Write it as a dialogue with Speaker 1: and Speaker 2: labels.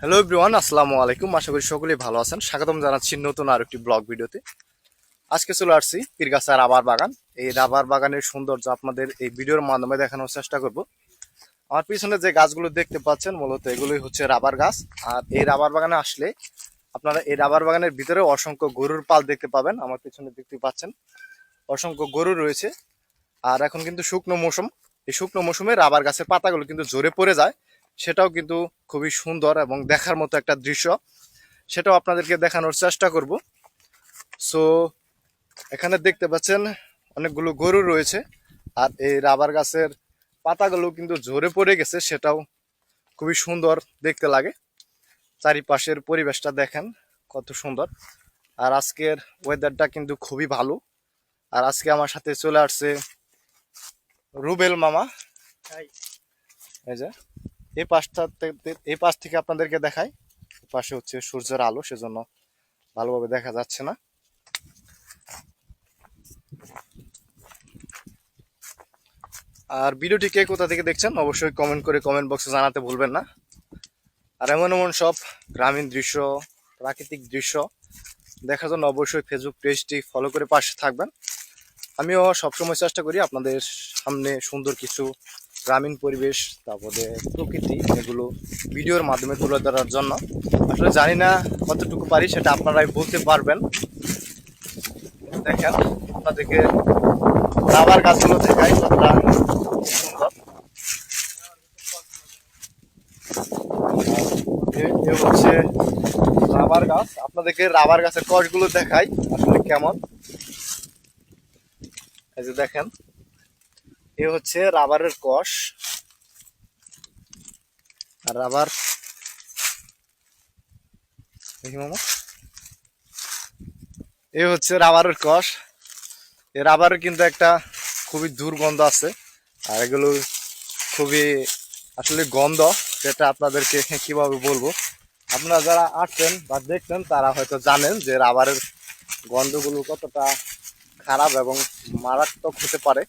Speaker 1: Hello everyone, আসসালামু আলাইকুম। আশা করি সকলেই ভালো আছেন। স্বাগতম জানাচ্ছি নতুন আর একটি ব্লগ ভিডিওতে। আজকে চলে আসছি পীরগাছা রাবার বাগান। এই রাবার বাগানের সৌন্দর্য আপনাদের এই ভিডিওর মাধ্যমে দেখানোর চেষ্টা করব। আমার পিছনে যে গাছগুলো দেখতে পাচ্ছেন মূলত এগুলোই হচ্ছে রাবার গাছ। আর এই রাবার বাগানে আসলে আপনারা এই রাবার বাগানের ভিতরে অসংখ্য গরুর পাল দেখতে পাবেন। আমার পিছনে দেখতে পাচ্ছেন অসংখ্য গরু রয়েছে। আর এখন কিন্তু শুকনো মৌসুম। এই শুকনো মৌসুমে রাবার গাছের পাতাগুলো কিন্তু ঝরে পড়ে যায়। সেটাও কিন্তু খুবই সুন্দর এবং দেখার মতো একটা দৃশ্য। সেটাও আপনাদেরকে দেখানোর চেষ্টা করব। সো এখানে দেখতে পাচ্ছেন অনেকগুলো গরু রয়েছে। আর এই রাবার গাছের পাতাগুলো কিন্তু ঝরে পড়ে গেছে, সেটাও খুবই সুন্দর দেখতে লাগে। চারিপাশের পরিবেশটা দেখেন কত সুন্দর। আর আজকের ওয়েদারটা কিন্তু খুবই ভালো। আর আজকে আমার সাথে চলে আসছে রুবেল মামা। এই যে এই পাশ থেকে আপনাদেরকে দেখাই। পাশে হচ্ছে সূর্যের আলো, সেজন্য ভালোভাবে দেখা যাচ্ছে না। আর ভিডিওটি কে কোথা থেকে দেখছেন অবশ্যই কমেন্ট করে কমেন্ট বক্সে জানাতে ভুলবেন না। আর এমন এমন সব গ্রামীণ দৃশ্য, প্রাকৃতিক দৃশ্য দেখার জন্য অবশ্যই ফেসবুক পেজটি ফলো করে পাশে থাকবেন। আমিও সবসময় চেষ্টা করি আপনাদের সামনে সুন্দর কিছু গ্রামীণ পরিবেশ, তারপরে প্রকৃতি, এগুলো ভিডিওর মাধ্যমে তুলে ধরার জন্য। আসলে জানি না কতটুকু পারি, সেটা আপনারাই বলতে পারবেন। দেখেন আপনাদেরকে রাবার গাছগুলো দেখাই কতটা সুন্দর। এ হচ্ছে রাবার গাছ। আপনাদেরকে রাবার গাছের কষগুলো দেখাই আসলে কেমন। এই যে দেখেন, এ হচ্ছে রাবারের কষ। আর রাবার দেখি মামা, এ হচ্ছে রাবারের কষ। এ রাবারের কিন্তু একটা খুবই দুর্গন্ধ আছে। আর এগুলো খুবই আসলে গন্ধ, যেটা আপনাদেরকে কিভাবে বলবো। আপনারা যারা আসছেন বা দেখছেন তারা হয়তো জানেন যে রাবারের গন্ধগুলো কতটা খারাপ এবং মারাত্মক হতে পারে।